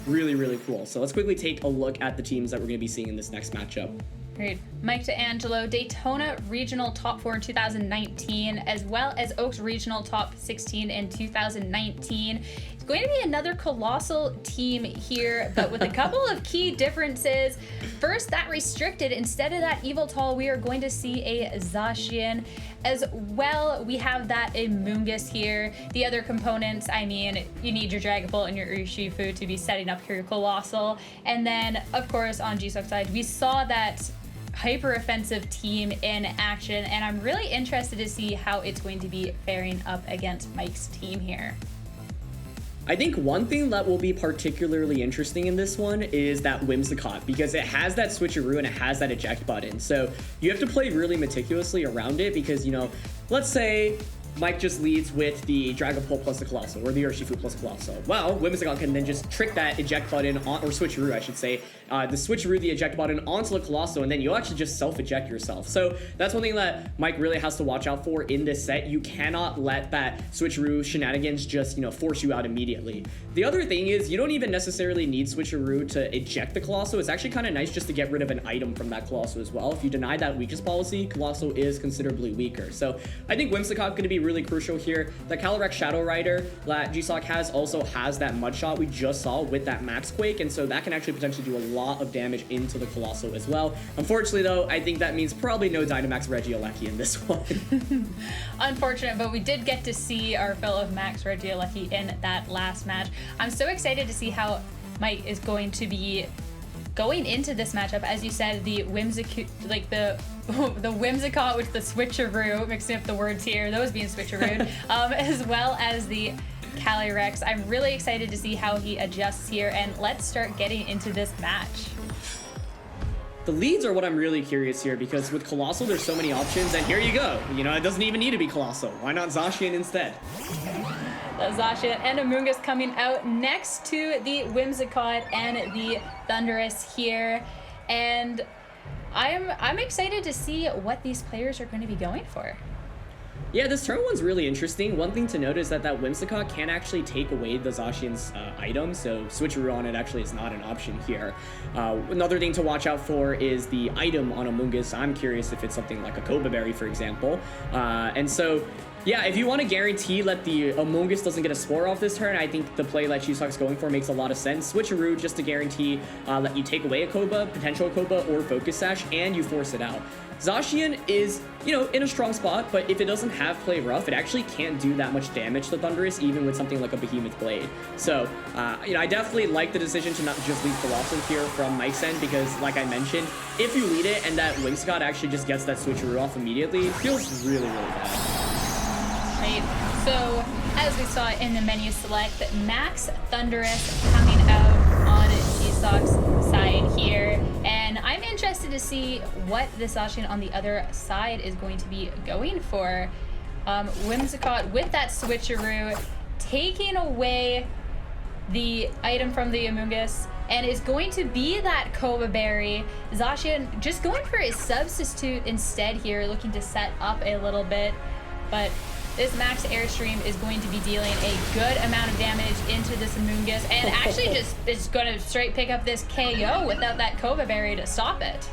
really, really cool. So let's quickly take a look at the teams that we're going to be seeing in this next matchup. Great. Mike D'Angelo, Daytona Regional Top 4 in 2019, as well as Oaks Regional Top 16 in 2019. It's going to be another colossal team here, but with a couple of key differences. First, that restricted, instead of that Evil Tall, we are going to see a Zacian. As well, we have that Amoonguss here. The other components, I mean, you need your Dragon Bolt and your Urshifu to be setting up your Colossal. And then, of course, on Jiseok's side, we saw that hyper offensive team in action, and I'm really interested to see how it's going to be faring up against Mike's team here. I think one thing that will be particularly interesting in this one is that Whimsicott, because it has that switcheroo and it has that eject button. So you have to play really meticulously around it because, you know, let's say Mike just leads with the Dragon Pulse plus the Colossal, or the Urshifu plus the Colossal. Well, Whimsicott can then just trick that eject button on, or switcheroo, I should say, the switcheroo, the eject button onto the Colossal, and then you'll actually just self-eject yourself. So that's one thing that Mike really has to watch out for in this set. You cannot let that switcheroo shenanigans just, you know, force you out immediately. The other thing is, you don't even necessarily need switcheroo to eject the Colossal. It's actually kind of nice just to get rid of an item from that Colossal as well. If you deny that weakness policy, Colossal is considerably weaker. So I think Whimsicott going to be really crucial here. The Calyrex Shadow Rider that Jiseok has also has that mud shot we just saw with that Max Quake, and so that can actually potentially do a lot of damage into the Colossal as well. Unfortunately though, I think that means probably no Dynamax Regieleki in this one. Unfortunate, but we did get to see our fill of Max Regieleki in that last match. I'm so excited to see how Mike is going to be going into this matchup. As you said, the the Whimsicott with the switcheroo, mixing up the words here, those being switcheroo, as well as the Calyrex. I'm really excited to see how he adjusts here, and let's start getting into this match. The leads are what I'm really curious here, because with Colossal, there's so many options, and here you go. You know, it doesn't even need to be Colossal. Why not Zacian instead? The Zacian and Amoonguss coming out next to the Whimsicott and the Thundurus here, and I'm excited to see what these players are going to be going for. Yeah, this turn one's really interesting. One thing to note is that Whimsicott can actually take away the Zacian's item, so switcheroo on it actually is not an option here. Another thing to watch out for is the item on Amoonguss. I'm curious if it's something like a Koba Berry, for example. And so, yeah, if you want to guarantee that the Amoonguss doesn't get a Spore off this turn, I think the play that Jiseok's going for makes a lot of sense. Switcheroo just to guarantee that you take away a Koba, potential Koba, or Focus Sash, and you force it out. Zacian is, you know, in a strong spot, but if it doesn't have Play Rough, it actually can't do that much damage to Thundurus, even with something like a Behemoth Blade. So, you know, I definitely like the decision to not just lead Colossal here from Mike's end, because, like I mentioned, if you lead it and that Whimsicott actually just gets that switcheroo off immediately, it feels really, really bad. Right, so as we saw in the menu select, Max Thundurus coming out on Jiseok's side here, and I'm interested to see what the Zacian on the other side is going to be going for. Whimsicott with that switcheroo, taking away the item from the Amoonguss, and is going to be that Koba Berry. Zacian just going for a substitute instead here, looking to set up a little bit, but this Max Airstream is going to be dealing a good amount of damage into this Amoonguss, and actually just is going to straight pick up this KO without that Koba Berry to stop it.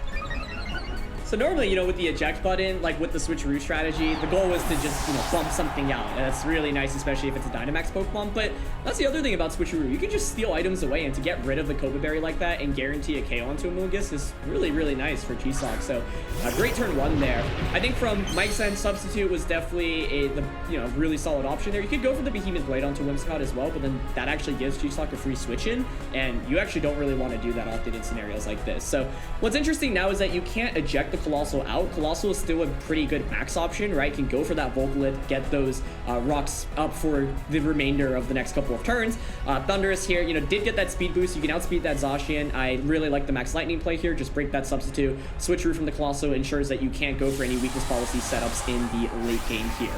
So normally, you know, with the eject button, like with the switcheroo strategy, the goal was to just, you know, bump something out. And that's really nice, especially if it's a Dynamax Pokemon. But that's the other thing about switcheroo. You can just steal items away, and to get rid of the Koba Berry like that and guarantee a KO onto Amoonguss is really, really nice for Jiseok. So a great turn one there. I think from Mike's end, substitute was definitely a really solid option there. You could go for the Behemoth Blade onto Whimsicott as well, but then that actually gives Jiseok a free switch in, and you actually don't really want to do that often in scenarios like this. So what's interesting now is that you can't eject the Colossal out. Colossal is still a pretty good max option, right? Can go for that Volcalyph, get those rocks up for the remainder of the next couple of turns. Thundurus here, you know, did get that speed boost. You can outspeed that Zacian. I really like the Max Lightning play here. Just break that substitute. Switcheroo from the Colossal ensures that you can't go for any weakness policy setups in the late game here.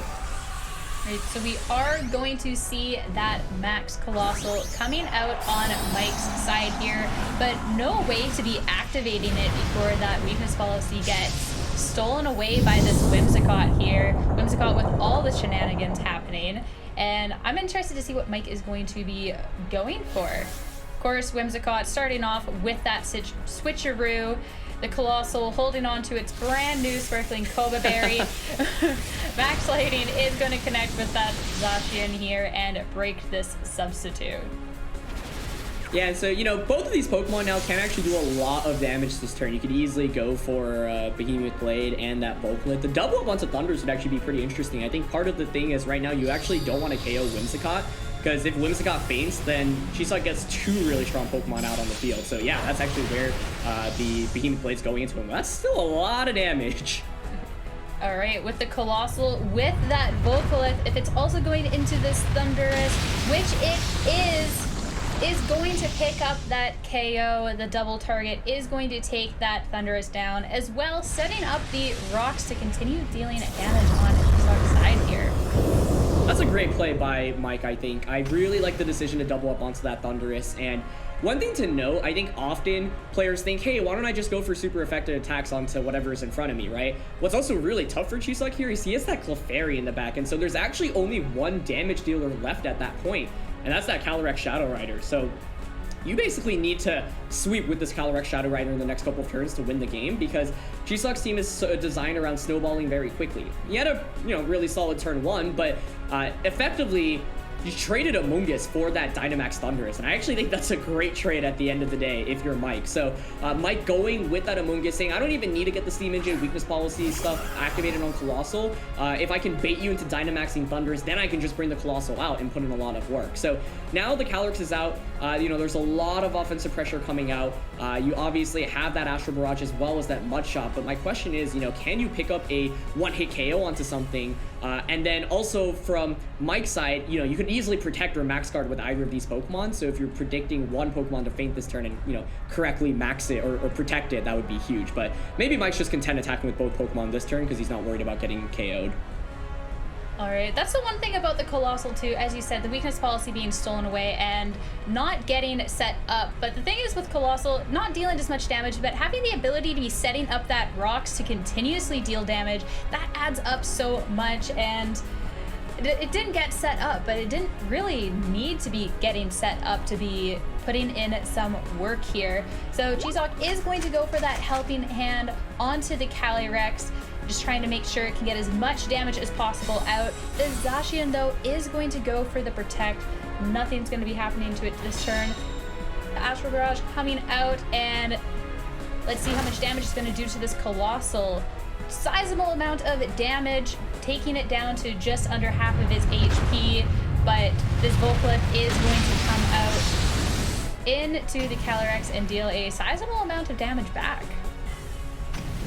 Right, so we are going to see that Max Colossal coming out on Mike's side here, but no way to be activating it before that weakness policy gets stolen away by this Whimsicott here. Whimsicott with all the shenanigans happening, and I'm interested to see what Mike is going to be going for. Of course, Whimsicott starting off with that switcheroo. The Colossal holding on to its brand new Sparkling Koba Berry. Max Lightning is going to connect with that Zacian here and break this substitute. Yeah, and so, you know, both of these Pokemon now can actually do a lot of damage this turn. You could easily go for Behemoth Blade and that Volplit. The double up onto Thunders would actually be pretty interesting. I think part of the thing is right now you actually don't want to KO Whimsicott, because if Whimsicott faints, then Jiseok gets 2 really strong Pokemon out on the field. So yeah, that's actually where the Behemoth Blade's going into him. That's still a lot of damage. All right, with the Colossal, with that Volpilith, if it's also going into this Thundurus, which it is going to pick up that KO. The double target is going to take that Thundurus down, as well setting up the rocks to continue dealing damage on Jiseok's side here. That's a great play by Mike, I think. I really like the decision to double up onto that Thundurus. And one thing to note, I think often players think, hey, why don't I just go for super effective attacks onto whatever is in front of me, right? What's also really tough for Jiseok here is he has that Clefairy in the back, and so there's actually only one damage dealer left at that point, and that's that Calyrex Shadow Rider. So you basically need to sweep with this Calyrex Shadow Rider in the next couple of turns to win the game, because Jiseok's team is designed around snowballing very quickly. He had a really solid turn 1, but effectively you traded Amoonguss for that Dynamax Thundurus, and I actually think that's a great trade at the end of the day if you're Mike. So Mike going with that Amoonguss, saying I don't even need to get the Steam Engine weakness policy stuff activated on Colossal. If I can bait you into Dynamaxing Thundurus, then I can just bring the Colossal out and put in a lot of work. So now the Calyrex is out. There's a lot of offensive pressure coming out. You obviously have that Astral Barrage as well as that Mud Shot, but my question is, can you pick up a one-hit KO onto something? And then also from Mike's side, you could easily protect or max guard with either of these Pokemon. So if you're predicting one Pokemon to faint this turn and, correctly max it or protect it, that would be huge. But maybe Mike's just content attacking with both Pokemon this turn because he's not worried about getting KO'd. All right, that's the one thing about the Colossal too, as you said, the weakness policy being stolen away and not getting set up. But the thing is with Colossal, not dealing as much damage, but having the ability to be setting up that rocks to continuously deal damage, that adds up so much. And it didn't get set up, but it didn't really need to be getting set up to be putting in some work here. So Jiseok is going to go for that helping hand onto the Calyrex, just trying to make sure it can get as much damage as possible out. The Zacian, though, is going to go for the Protect. Nothing's going to be happening to it this turn. The Astral Barrage coming out, and let's see how much damage it's going to do to this Colossal. Sizable amount of damage, taking it down to just under half of his HP, but this Volpilith is going to come out into the Calyrex and deal a sizable amount of damage back.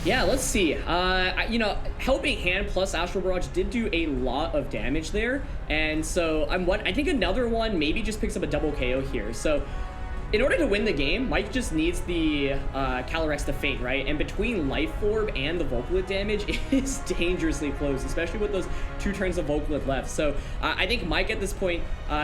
Yeah, let's see. Helping Hand plus Astral Barrage did do a lot of damage there, and so I think another one maybe just picks up a double KO here. So in order to win the game, Mike just needs the Calyrex to faint, right? And between Life Orb and the Volpilith damage, it is dangerously close, especially with those 2 turns of Volpilith left. So I think Mike at this point,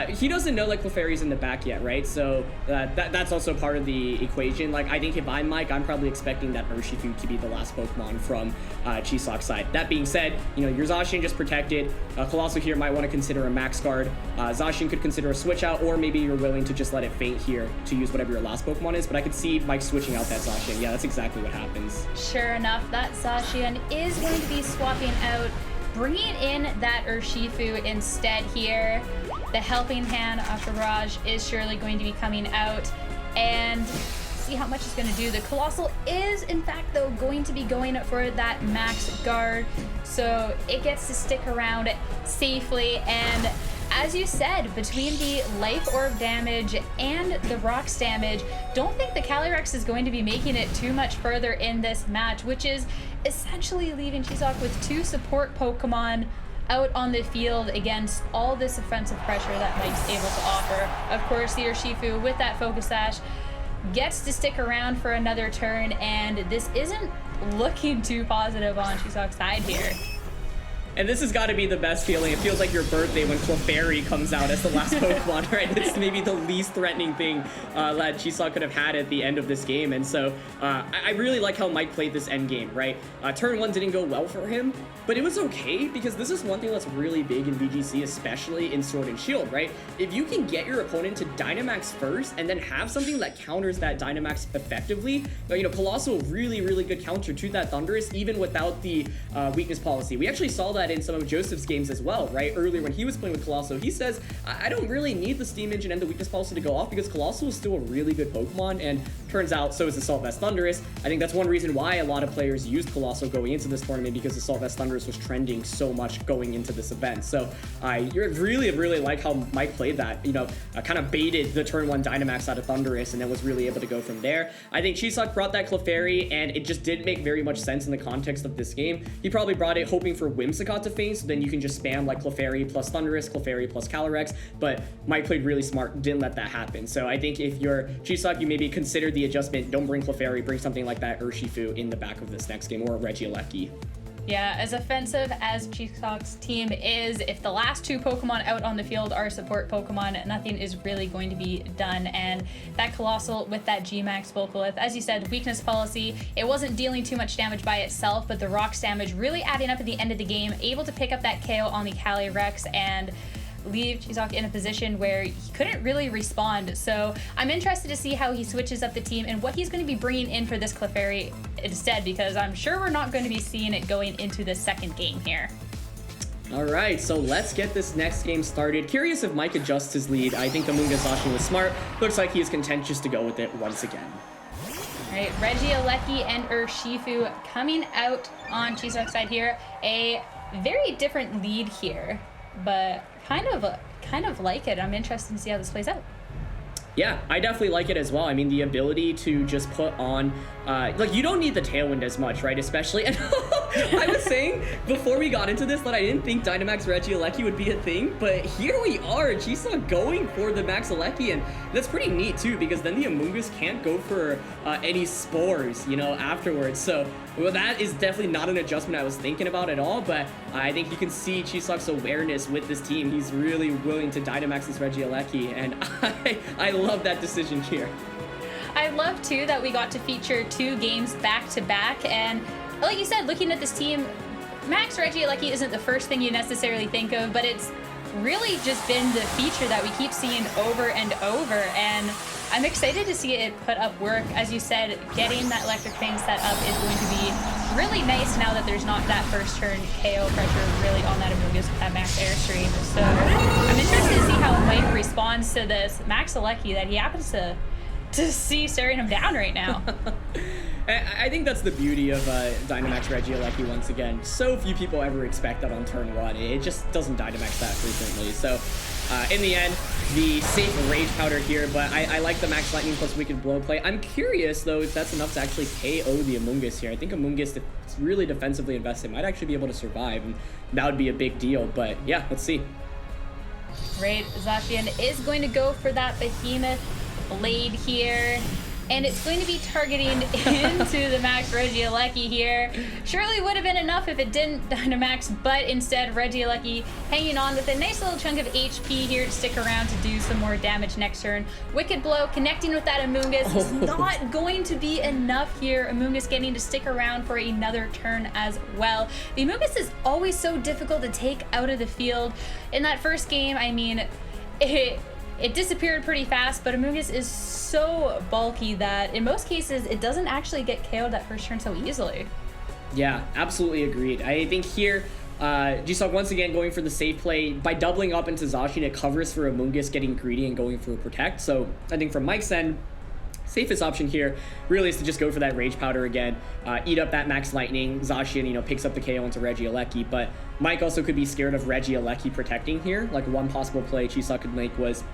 he doesn't know like Clefairy's in the back yet, right? So that's also part of the equation. Like, I think if I'm Mike, I'm probably expecting that Urshifu to be the last Pokemon from Jiseok's side. That being said, your Zacian just protected. Colossal here might want to consider a max guard. Zacian could consider a switch out, or maybe you're willing to just let it faint here to use whatever your last Pokemon is, but I could see Mike switching out that Zacian. Yeah, that's exactly what happens. Sure enough, that Zacian is going to be swapping out, bringing in that Urshifu instead here. The Helping Hand Astral Barrage is surely going to be coming out, and see how much it's going to do. The Colossal is, in fact, though, going to be going for that max guard, so it gets to stick around safely. And as you said, between the Life Orb damage and the Rocks damage, don't think the Calyrex is going to be making it too much further in this match, which is essentially leaving Jiseok with 2 support Pokemon out on the field against all this offensive pressure that Mike's able to offer. Of course, the Urshifu with that Focus Sash gets to stick around for another turn, and this isn't looking too positive on Jiseok's side here. And this has got to be the best feeling. It feels like your birthday when Clefairy comes out as the last Pokemon, right? It's maybe the least threatening thing that Jiseok could have had at the end of this game. And so I really like how Mike played this end game, right? Turn 1 didn't go well for him, but it was okay because this is one thing that's really big in VGC, especially in Sword and Shield, right? If you can get your opponent to Dynamax first and then have something that counters that Dynamax effectively, you know, Colossal, really, really good counter to that Thundurus, even without the weakness policy. We actually saw that in some of Joseph's games as well, right? Earlier when he was playing with Colossal, he says, I don't really need the Steam Engine and the weakness policy to go off because Colossal is still a really good Pokemon, and turns out so is Assault Vest Thundurus. I think that's one reason why a lot of players used Colossal going into this tournament, because Assault Vest Thundurus was trending so much going into this event. So I really like how Mike played that, you know, kind of baited the turn 1 Dynamax out of Thundurus and then was really able to go from there. I think Jiseok brought that Clefairy, and it just didn't make very much sense in the context of this game. He probably brought it hoping for Whimsicott to feint, so then you can just spam like Clefairy plus Thundurus, Clefairy plus Calyrex, but Mike played really smart, didn't let that happen. So I think if you're Jiseok, you maybe consider the adjustment, don't bring Clefairy, bring something like that Urshifu in the back of this next game, or Regieleki. Yeah, as offensive as Jiseok's team is, if the last 2 Pokemon out on the field are support Pokemon, nothing is really going to be done. And that Colossal with that G-Max Volcalith, as you said, weakness policy, it wasn't dealing too much damage by itself, but the rocks damage really adding up at the end of the game, able to pick up that KO on the Calyrex and leave Jiseok in a position where he couldn't really respond. So I'm interested to see how he switches up the team and what he's going to be bringing in for this Clefairy instead, because I'm sure we're not going to be seeing it going into the second game here. All right, so let's get this next game started. Curious if Mike adjusts his lead. I think Amoonguss Zacian was smart. Looks like he is content just to go with it once again. All right, Regieleki and Urshifu coming out on Jiseok's side here. A very different lead here, but kind of like it. I'm interested to see how this plays out. Yeah, I definitely like it as well. I mean, the ability to just put on, like, you don't need the Tailwind as much, right? Especially, and I was saying before we got into this that I didn't think Dynamax Regieleki would be a thing, but here we are, Jiseok going for the Max Alecki, and that's pretty neat too, because then the Amoonguss can't go for any spores, you know, afterwards. So, well, that is definitely not an adjustment I was thinking about at all, but I think you can see Jiseok's awareness with this team. He's really willing to Dynamax this Regieleki, and I love that decision here. I love too that we got to feature 2 games back to back, and like you said, looking at this team, Max Regieleki isn't the first thing you necessarily think of, but it's really just been the feature that we keep seeing over and over, and I'm excited to see it put up work. As you said, getting that electric thing set up is going to be really nice now that there's not that first turn KO pressure really on that Amoonguss with that max airstream. So I'm interested to see how Mike responds to this Max Alecki that he happens to see staring him down right now. I think that's the beauty of Dynamax Regieleki once again. So few people ever expect that on turn 1. It just doesn't Dynamax that frequently. So in the end, the safe Rage Powder here, but I like the Max Lightning plus Wicked Blow play. I'm curious, though, if that's enough to actually KO the Amoonguss here. I think Amoonguss, if it's really defensively invested, might actually be able to survive, and that would be a big deal. But yeah, let's see. Right, Zacian is going to go for that Behemoth Blade here, and it's going to be targeting into the Max Regieleki here. Surely would have been enough if it didn't Dynamax, but instead Regieleki hanging on with a nice little chunk of HP here to stick around to do some more damage next turn. Wicked Blow connecting with that Amoonguss is not going to be enough here. Amoonguss getting to stick around for another turn as well. The Amoonguss is always so difficult to take out of the field. In that first game, I mean, it disappeared pretty fast, but Amoonguss is so bulky that in most cases it doesn't actually get KO'd that first turn so easily. Yeah, absolutely agreed. I think here, Jiseok once again going for the safe play. By doubling up into Zacian, it covers for Amoonguss getting greedy and going for a Protect. So I think from Mike's end, safest option here really is to just go for that Rage Powder again, eat up that Max Lightning. Zacian, you know, picks up the KO into Regieleki, but Mike also could be scared of Regieleki protecting here. Like, one possible play Jiseok could make was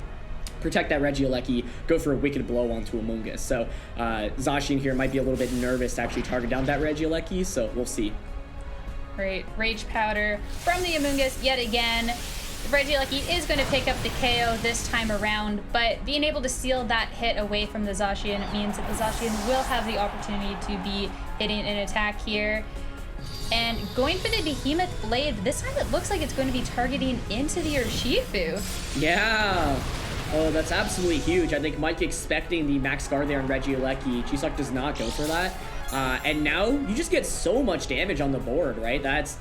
protect that Regieleki, go for a Wicked Blow onto Amoonguss. So Zacian here might be a little bit nervous to actually target down that Regieleki, so we'll see. Great, Rage Powder from the Amoonguss yet again. Regieleki is going to pick up the KO this time around, but being able to seal that hit away from the Zacian means that the Zacian will have the opportunity to be hitting an attack here. And going for the Behemoth Blade, this time it looks like it's going to be targeting into the Urshifu. Yeah. Oh, that's absolutely huge. I think Mike expecting the max guard there on Regieleki. Jiseok does not go for that. And now you just get so much damage on the board, right? That's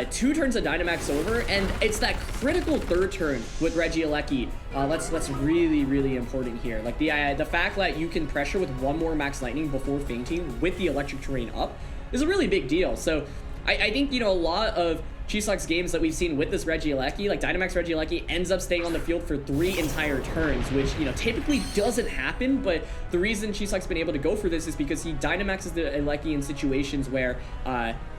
2 turns of Dynamax over, and it's that critical 3rd turn with Regieleki. That's really, really important here. Like the fact that you can pressure with 1 more Max Lightning before fainting with the electric terrain up is a really big deal. So I think, you know, a lot of Jiseok's games that we've seen with this Regieleki, like Dynamax Regieleki ends up staying on the field for 3 entire turns, which, you know, typically doesn't happen, but the reason Jiseok's been able to go for this is because he Dynamaxes the Eleki in situations where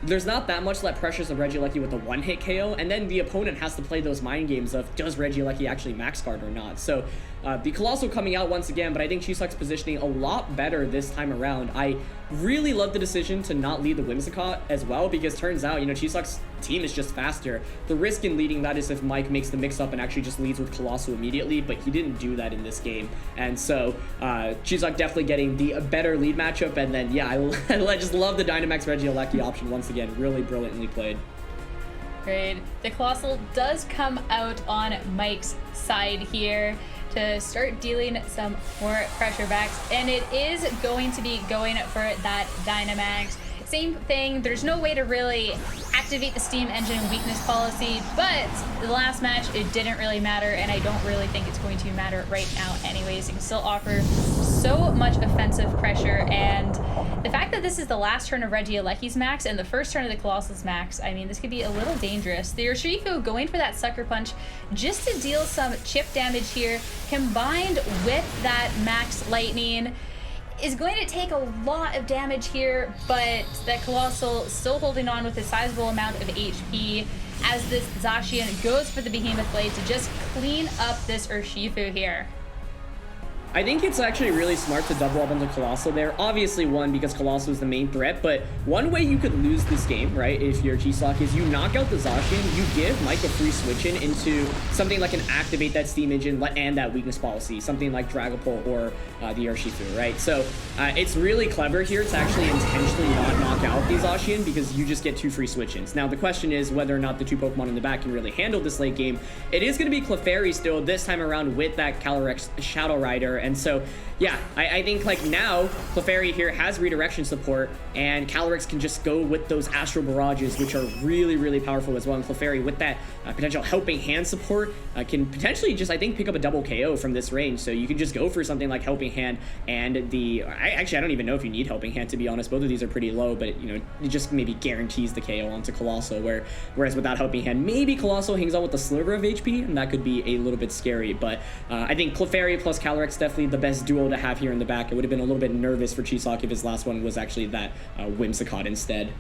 there's not that much that pressures of Regieleki with a 1-hit KO, and then the opponent has to play those mind games of, does Regieleki actually max guard or not? So the Colossal coming out once again, but I think Jiseok's positioning a lot better this time around. I really love the decision to not lead the Whimsicott as well, because turns out, you know, Jiseok's team is just faster. The risk in leading that is if Mike makes the mix-up and actually just leads with Colossal immediately, but he didn't do that in this game. And so Jiseok definitely getting the better lead matchup, and then, yeah, I just love the Dynamax Regieleki option once again. Really brilliantly played. Great. The Colossal does come out on Mike's side here to start dealing some more pressure backs, and it is going to be going for that Dynamax. Same thing, there's no way to really activate the Steam Engine weakness policy, but the last match, it didn't really matter, and I don't really think it's going to matter right now anyways. You can still offer so much offensive pressure, and the fact that this is the last turn of Regieleki's max and the first turn of the Colossal's max, I mean, this could be a little dangerous. The Urshifu going for that Sucker Punch just to deal some chip damage here, combined with that Max Lightning, is going to take a lot of damage here, but that Colossal still holding on with a sizable amount of HP as this Zacian goes for the Behemoth Blade to just clean up this Urshifu here. I think it's actually really smart to double up on the Colossal there. Obviously, one, because Colossal is the main threat, but one way you could lose this game, right, if you're Jiseok, is you knock out the Zacian, you give Mike a free switch in into something like an activate that Steam Engine and that weakness policy, something like Dragapult or the Urshifu, right? So it's really clever here to actually intentionally not knock out the Zacian because you just get 2 free switch-ins. Now, the question is whether or not the 2 Pokemon in the back can really handle this late game. It is going to be Clefairy still this time around with that Calyrex Shadow Rider. And so, yeah, I think like now Clefairy here has redirection support, and Calyrex can just go with those Astral Barrages, which are really, really powerful as well. And Clefairy with that potential Helping Hand support can potentially just, I think, pick up a double KO from this range. So you can just go for something like Helping Hand and the... I don't even know if you need Helping Hand, to be honest. Both of these are pretty low, but, you know, it just maybe guarantees the KO onto Colossal, whereas without Helping Hand, maybe Colossal hangs out with a sliver of HP, and that could be a little bit scary. But I think Clefairy plus Calyrex definitely the best duo to have here in the back. It would have been a little bit nervous for Jiseok if his last one was actually that Whimsicott instead.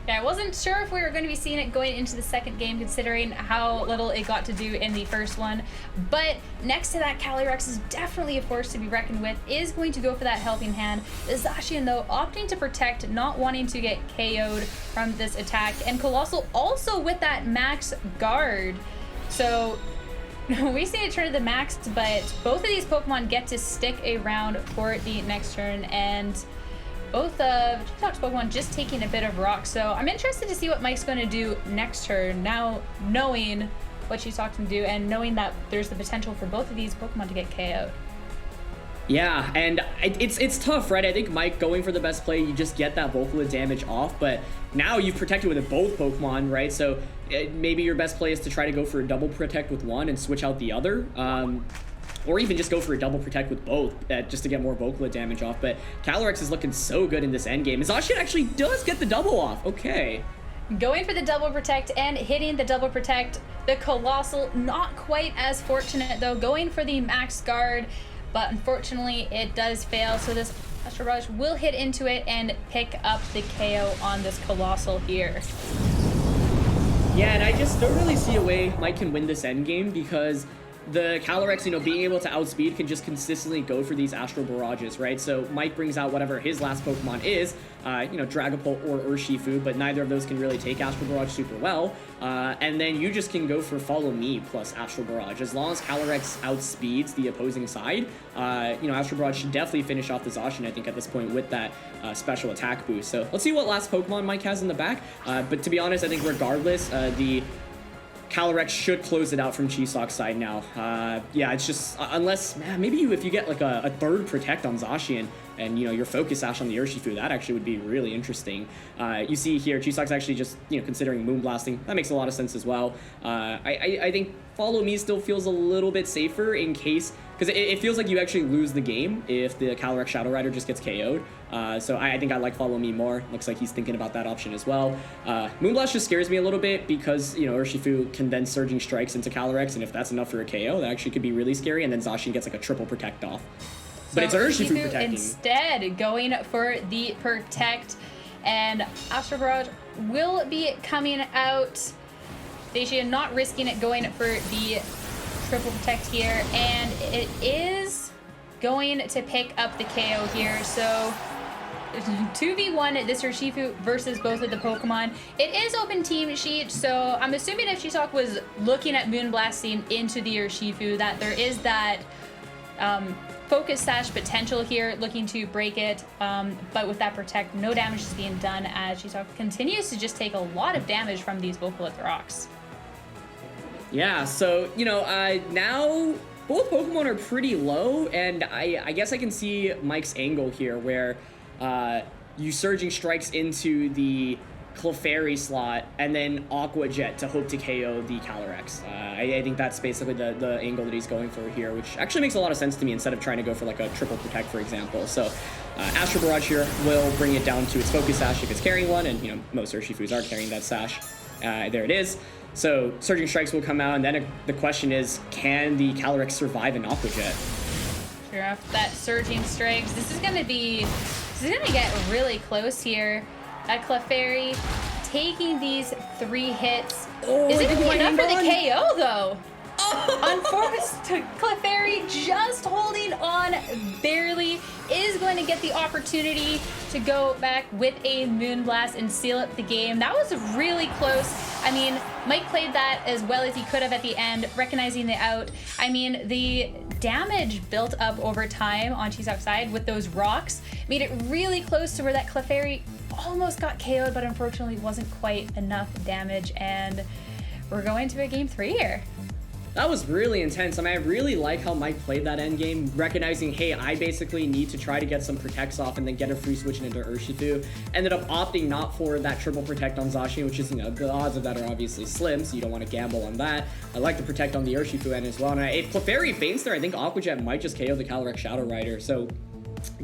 Yeah, I wasn't sure if we were going to be seeing it going into the second game, considering how little it got to do in the first one. But next to that, Calyrex is definitely a force to be reckoned with, is going to go for that Helping Hand. The Zacian, though, opting to protect, not wanting to get KO'd from this attack. And Colossal also with that Max Guard. So we see a turn of the max, but both of these Pokemon get to stick around for the next turn, and both of Jiseok's Pokemon just taking a bit of rock. So I'm interested to see what Mike's going to do next turn, now knowing what Jiseok can do and knowing that there's the potential for both of these Pokemon to get KO'd. Yeah, and it's tough, right? I think Mike going for the best play, you just get that vocal damage off, but now you've protected with both Pokemon, right? So maybe your best play is to try to go for a double protect with one and switch out the other. Or even just go for a double protect with both just to get more vocal damage off. But Calyrex is looking so good in this endgame. Zacian actually does get the double off. Okay. Going for the double protect and hitting the double protect. The Colossal, not quite as fortunate though, going for the max guard, but unfortunately it does fail. So this Astral Barrage will hit into it and pick up the KO on this Colossal here. Yeah, and I just don't really see a way Mike can win this endgame because the Calyrex, you know, being able to outspeed can just consistently go for these Astral Barrages, right? So Mike brings out whatever his last Pokemon is, you know, Dragapult or Urshifu, but neither of those can really take Astral Barrage super well. And then you just can go for Follow Me plus Astral Barrage. As long as Calyrex outspeeds the opposing side, you know, Astral Barrage should definitely finish off the Zacian, I think, at this point with that special attack boost. So let's see what last Pokemon Mike has in the back. But to be honest, I think regardless, the Calyrex should close it out from Jiseok's side now. Yeah, it's just, unless, maybe if you get like a third Protect on Zacian and, you know, your Focus Sash on the Urshifu, that actually would be really interesting. You see here, Jiseok's actually just, you know, considering Moonblasting. That makes a lot of sense as well. I think Follow Me still feels a little bit safer in case, because it feels like you actually lose the game if the Calyrex Shadow Rider just gets KO'd. So I think I like Follow Me more. Looks like he's thinking about that option as well. Moonblast just scares me a little bit because, you know, Urshifu can then Surging Strikes into Calyrex, and if that's enough for a KO, that actually could be really scary, and then Zacian gets like a triple Protect off. But so it's Urshifu protecting. Instead, going for the Protect, and Astral Barrage will be coming out. Zacian not risking it, going for the triple Protect here, and it is going to pick up the KO here. So 2v1 this Urshifu versus both of the Pokemon. It is open team sheet, so I'm assuming if Jiseok was looking at Moonblasting into the Urshifu, that there is that Focus Sash potential here, looking to break it, but with that Protect, no damage is being done as Jiseok continues to just take a lot of damage from these Volcalith rocks. Yeah, so, you know, now both Pokemon are pretty low, and I guess I can see Mike's angle here where you Surging Strikes into the Clefairy slot and then Aqua Jet to hope to KO the Calyrex. I think that's basically the angle that he's going for here, which actually makes a lot of sense to me instead of trying to go for like a triple Protect, for example. So Astral Barrage here will bring it down to its Focus Sash if it's carrying one, and, you know, most Urshifus are carrying that Sash. There it is. So Surging Strikes will come out, and then the question is, can the Calyrex survive an Aqua Jet? Sure, after that Surging Strikes, this is gonna get really close here. That Clefairy taking these 3 hits. Is it gonna be enough for the KO though? Unfortunately, Clefairy just holding on barely, is going to get the opportunity to go back with a Moonblast and seal up the game. That was really close. I mean, Mike played that as well as he could have at the end, recognizing the out. I mean, the damage built up over time on Jiseok's side with those rocks made it really close to where that Clefairy almost got KO'd, but unfortunately wasn't quite enough damage, and we're going to a game 3 here. That was really intense. I mean, I really like how Mike played that end game, recognizing, hey, I basically need to try to get some Protects off and then get a free switch into Urshifu. Ended up opting not for that triple Protect on Zacian, which is, you know, the odds of that are obviously slim, so you don't want to gamble on that. I like the Protect on the Urshifu end as well. And if Clefairy faints there, I think Aqua Jet might just KO the Calyrex Shadow Rider. So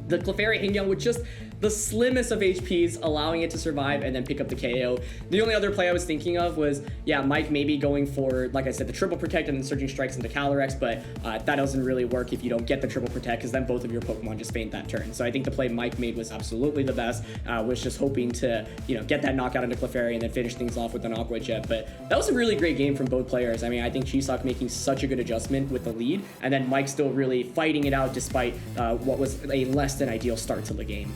the Clefairy hanging out with just the slimmest of HPs, allowing it to survive and then pick up the KO. The only other play I was thinking of was, yeah, Mike maybe going for, like I said, the triple Protect and then Surging Strikes into Calyrex, but that doesn't really work if you don't get the triple Protect, because then both of your Pokemon just faint that turn. So I think the play Mike made was absolutely the best, was just hoping to, you know, get that knockout into Clefairy and then finish things off with an Aqua Jet. But that was a really great game from both players. I mean, I think Jiseok making such a good adjustment with the lead, and then Mike still really fighting it out despite what was a less than ideal start to the game.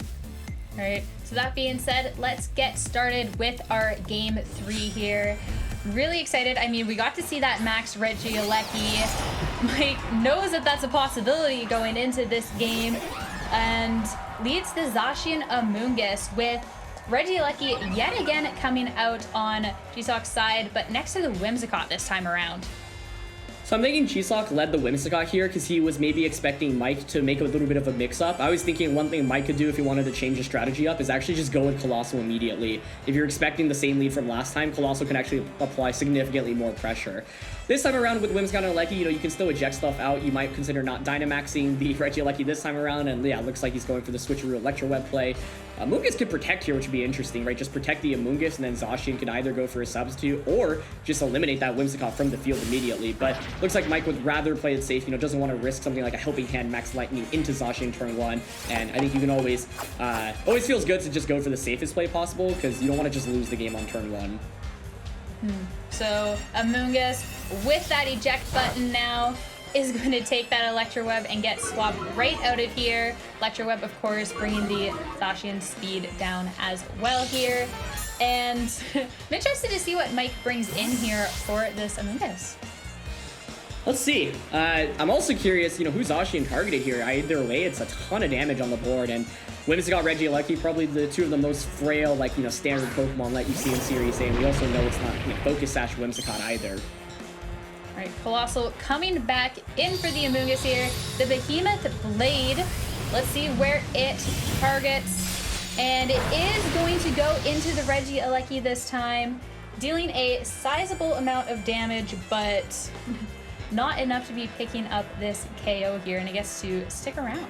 All right, so that being said, let's get started with our game 3 here. Really excited. I mean, we got to see that Max Regieleki. Mike knows that that's a possibility going into this game, and leads the Zacian Amoonguss with Regieleki yet again coming out on Jiseok's side, but next to the Whimsicott this time around. So I'm thinking Jiseok led the Whimsicott here because he was maybe expecting Mike to make a little bit of a mix-up. I was thinking one thing Mike could do if he wanted to change his strategy up is actually just go with Colossal immediately. If you're expecting the same lead from last time, Colossal can actually apply significantly more pressure. This time around with Whimsicott and Alecki, you know, you can still eject stuff out. You might consider not Dynamaxing the Regieleki this time around, and yeah, it looks like he's going for the switcheroo Electro Web play. Amoonguss could protect here, which would be interesting, right? Just protect the Amoonguss, and then Zacian could either go for a substitute or just eliminate that Whimsicott from the field immediately. But looks like Mike would rather play it safe, you know, doesn't want to risk something like a Helping Hand Max Lightning into Zacian turn 1. And I think you can always feels good to just go for the safest play possible, because you don't want to just lose the game on turn 1. So Amoonguss with that eject button now, is going to take that Electro Web and get swapped right out of here. Electro Web, of course, bringing the Zacian speed down as well here. And I'm interested to see what Mike brings in here for this Among Us. Let's see. I'm also curious, who Zacian targeted here. Either way, it's a ton of damage on the board, and Whimsicott, Regieleki, probably the two of the most frail, standard Pokemon that you see in Series A, and we also know it's not Focus Sash Whimsicott either. All right, Colossal coming back in for the Amoonguss here. The Behemoth Blade. Let's see where it targets. And it is going to go into the Regieleki this time, dealing a sizable amount of damage, but not enough to be picking up this KO here, and it gets to stick around.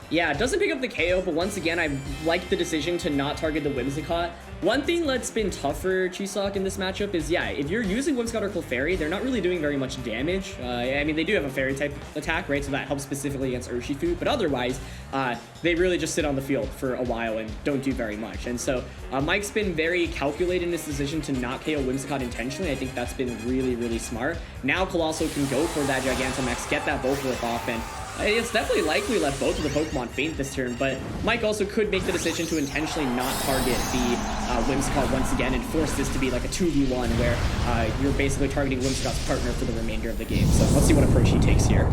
Yeah, it doesn't pick up the KO, but once again, I like the decision to not target the Whimsicott. One thing that's been tough for Jiseok in this matchup is, if you're using Whimsicott or Clefairy, they're not really doing very much damage. I mean, they do have a Fairy-type attack, right? So that helps specifically against Urshifu, but otherwise, they really just sit on the field for a while and don't do very much. And so, Mike's been very calculated in his decision to not KO Whimsicott intentionally. I think that's been really, really smart. Now Colossal can go for that Gigantamax, get that Volcarif off, and it's definitely likely let both of the Pokemon faint this turn, but Mike also could make the decision to intentionally not target the Whimsicott once again and force this to be like a 2v1 where you're basically targeting Whimsicott's partner for the remainder of the game. So let's see what approach he takes here.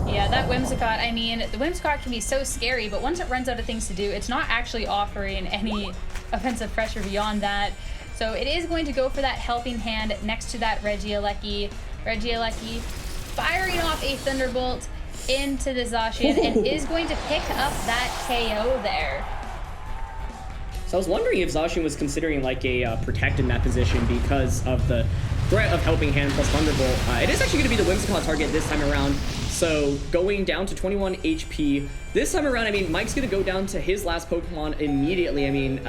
Yeah, that Whimsicott, I mean, the Whimsicott can be so scary, but once it runs out of things to do, it's not actually offering any offensive pressure beyond that. So it is going to go for that helping hand next to that Regieleki. Regieleki firing off a Thunderbolt into the Zacian and is going to pick up that KO there. So I was wondering if Zacian was considering like a protect in that position because of the threat of Helping Hand plus Thunderbolt. It is actually going to be the Whimsicott target this time around. So going down to 21 HP. This time around, I mean, Mike's going to go down to his last Pokemon immediately. I mean,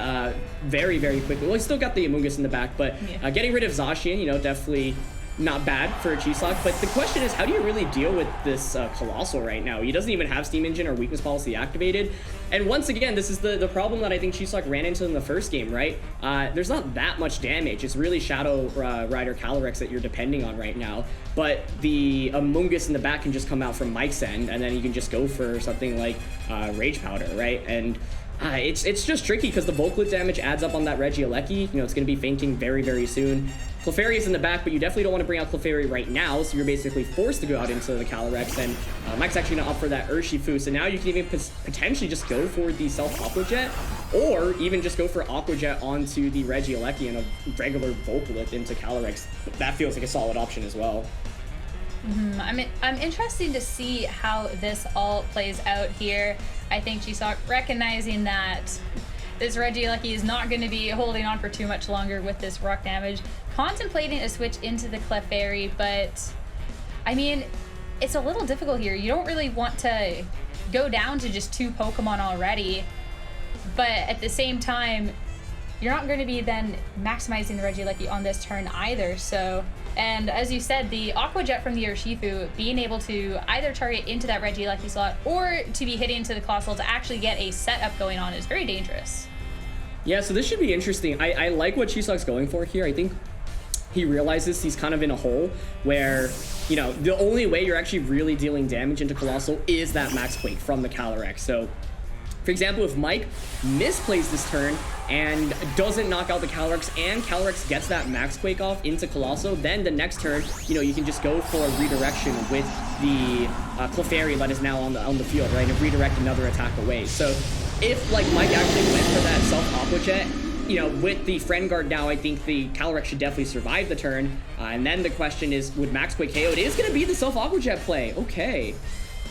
very, very quickly. Well, he's still got the Amoonguss in the back, but getting rid of Zacian, definitely not bad for Jiseok, but the question is, how do you really deal with this Colossal right now? He doesn't even have Steam Engine or Weakness Policy activated. And once again, this is the problem that I think Jiseok ran into in the first game, right? There's not that much damage. It's really Shadow Rider Calyrex that you're depending on right now. But the Amoonguss in the back can just come out from Mike's end, and then you can just go for something like Rage Powder, right? And it's just tricky because the Volclip damage adds up on that Regieleki. It's going to be fainting very, very soon. Clefairy is in the back, but you definitely don't want to bring out Clefairy right now, so you're basically forced to go out into the Calyrex, and Mike's actually going to opt for that Urshifu, so now you can even potentially just go for the Self-Aqua Jet, or even just go for Aqua Jet onto the Regieleki and a regular Volclip into Calyrex. That feels like a solid option as well. I'm interested to see how this all plays out here. I think Jiseok recognizing that this Regieleki is not going to be holding on for too much longer with this rock damage, contemplating a switch into the Clefairy, but I mean, it's a little difficult here. You don't really want to go down to just 2 Pokemon already, but at the same time, you're not going to be then maximizing the Regieleki on this turn either. So, and as you said, the Aqua Jet from the Urshifu being able to either target into that Regieleki slot or to be hitting into the Colossal to actually get a setup going on is very dangerous. Yeah, so this should be interesting. I like what Jiseok's going for here. I think he realizes he's kind of in a hole where, the only way you're actually really dealing damage into Colossal is that Max Quake from the Calyrex. So, for example, if Mike misplays this turn and doesn't knock out the Calyrex and Calyrex gets that Max Quake off into Colossal, then the next turn, you can just go for a redirection with the Clefairy that is now on the field, right, and redirect another attack away. So if, Mike actually went for that Self-Aqua Jet, with the Friend Guard now, I think the Calyrex should definitely survive the turn. And then the question is, would Max Quake KO? It is going to be the Self-Aqua Jet play. Okay.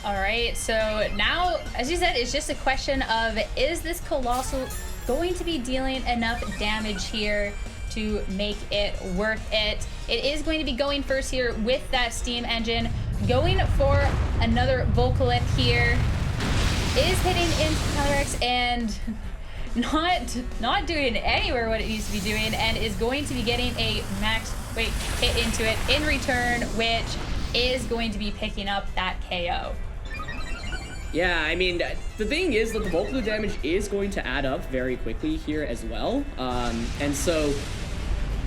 All right, so now, as you said, it's just a question of, is this Colossal going to be dealing enough damage here to make it worth it? It is going to be going first here with that Steam Engine, going for another Volcalith here, is hitting into Calyrex and not doing anywhere what it needs to be doing, and is going to be getting a Max Quake hit into it in return, which is going to be picking up that KO. Yeah, I mean, the thing is that the Volclip damage is going to add up very quickly here as well. And so,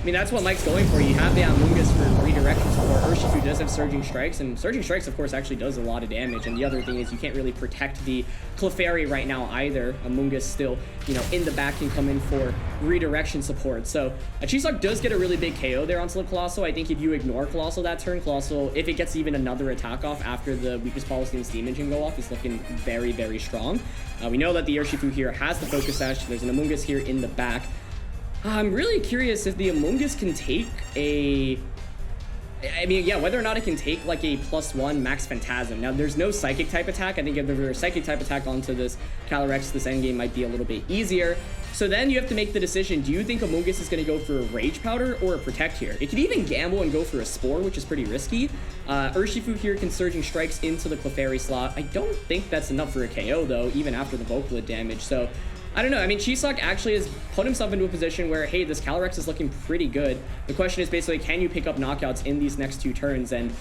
I mean, that's what Mike's going for. You have the Amoonguss for redirection support. Urshifu does have Surging Strikes, and Surging Strikes, of course, actually does a lot of damage. And the other thing is you can't really protect the Clefairy right now either. Amoonguss still, you know, in the back can come in for redirection support. So Jiseok does get a really big KO there on Slip Colossal. I think if you ignore Colossal that turn, Colossal, if it gets even another attack off after the weakest policy and Steam Engine go off, is looking very, very strong. We know that the Urshifu here has the Focus Sash. There's an Amoonguss here in the back. I'm really curious if the Amoonguss can take a... I mean, yeah, whether or not it can take like a +1 max Phantasm. Now, there's no Psychic type attack. I think if there were a Psychic type attack onto this Calyrex, this endgame might be a little bit easier. So then you have to make the decision, do you think Amoonguss is going to go for a Rage Powder or a Protect here? It could even gamble and go for a Spore, which is pretty risky. Urshifu here can Surging Strikes into the Clefairy slot. I don't think that's enough for a KO, though, even after the Vocaloid damage. So I don't know. I mean, Jiseok actually has put himself into a position where, hey, this Calyrex is looking pretty good. The question is basically, can you pick up knockouts in these next 2 turns? And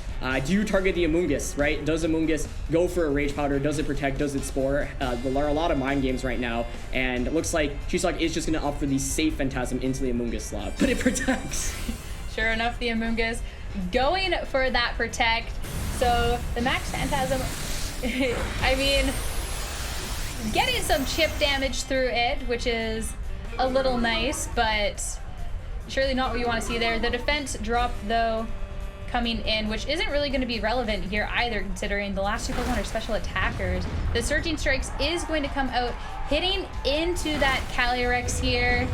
do you target the Amoonguss, right? Does Amoonguss go for a Rage Powder? Does it Protect? Does it Spore? There are a lot of mind games right now. And it looks like Jiseok is just going to opt for the safe Phantasm into the Amoonguss slot. But it protects. Sure enough, the Amoonguss going for that Protect. So the Max Phantasm, I mean... getting some chip damage through it, which is a little nice, but surely not what you want to see there. The defense drop, though, coming in, which isn't really going to be relevant here either, considering the last 2 Pokemon are special attackers. The Surging Strikes is going to come out, hitting into that Calyrex here,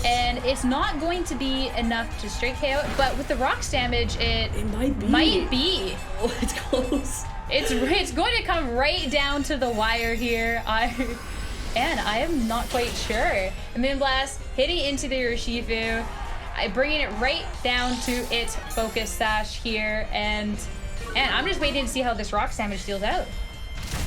and it's not going to be enough to straight KO, but with the Rocks damage, it might be. Oh, it's close. It's going to come right down to the wire here. And I am not quite sure. Moonblast hitting into the Urshifu, bringing it right down to its Focus Sash here, and I'm just waiting to see how this Rocks damage deals out.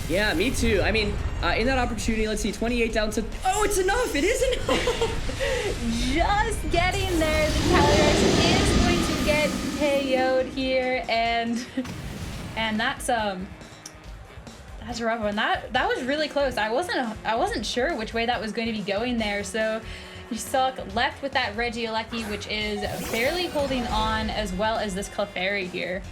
Yeah, me too. I mean, in that opportunity, let's see, 28 down to... Oh, it's enough! It is enough! Just getting there. The Calyrex is going to get KO'd here, and that's a rough one. That was really close. I wasn't sure which way that was going to be going there. So Jiseok left with that Regieleki, which is barely holding on, as well as this Clefairy here.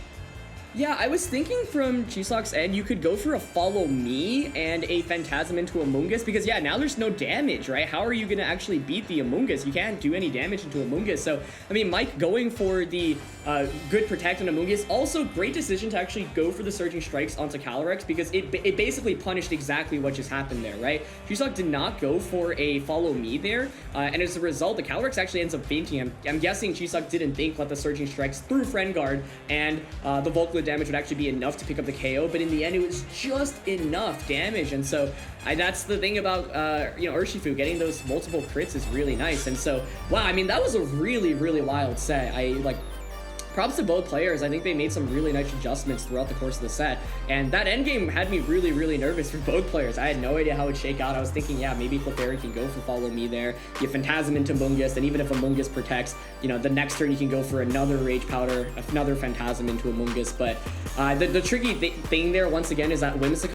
Yeah, I was thinking from Jiseok's end, you could go for a Follow Me and a Phantasm into Amoonguss, because yeah, now there's no damage, right? How are you going to actually beat the Amoonguss? You can't do any damage into Amoonguss. So, I mean, Mike going for the good Protect on Amoonguss, also great decision to actually go for the Surging Strikes onto Calyrex, because it basically punished exactly what just happened there, right? Jiseok did not go for a Follow Me there, and as a result, the Calyrex actually ends up fainting. I'm guessing Jiseok didn't think let the Surging Strikes through Friend Guard, and the Vocaloid damage would actually be enough to pick up the KO, but in the end it was just enough damage. And so that's the thing about Urshifu, getting those multiple crits is really nice. And so wow, I mean, that was a really, really wild set. Props to both players. I think they made some really nice adjustments throughout the course of the set. And that endgame had me really, really nervous for both players. I had no idea how it would shake out. I was thinking, yeah, maybe Clefairy can go for Follow Me there. You Phantasm into Amoonguss, and even if Amoonguss protects, the next turn you can go for another Rage Powder, another Phantasm into Amoonguss. But the tricky thing there, once again, is that Whimsicott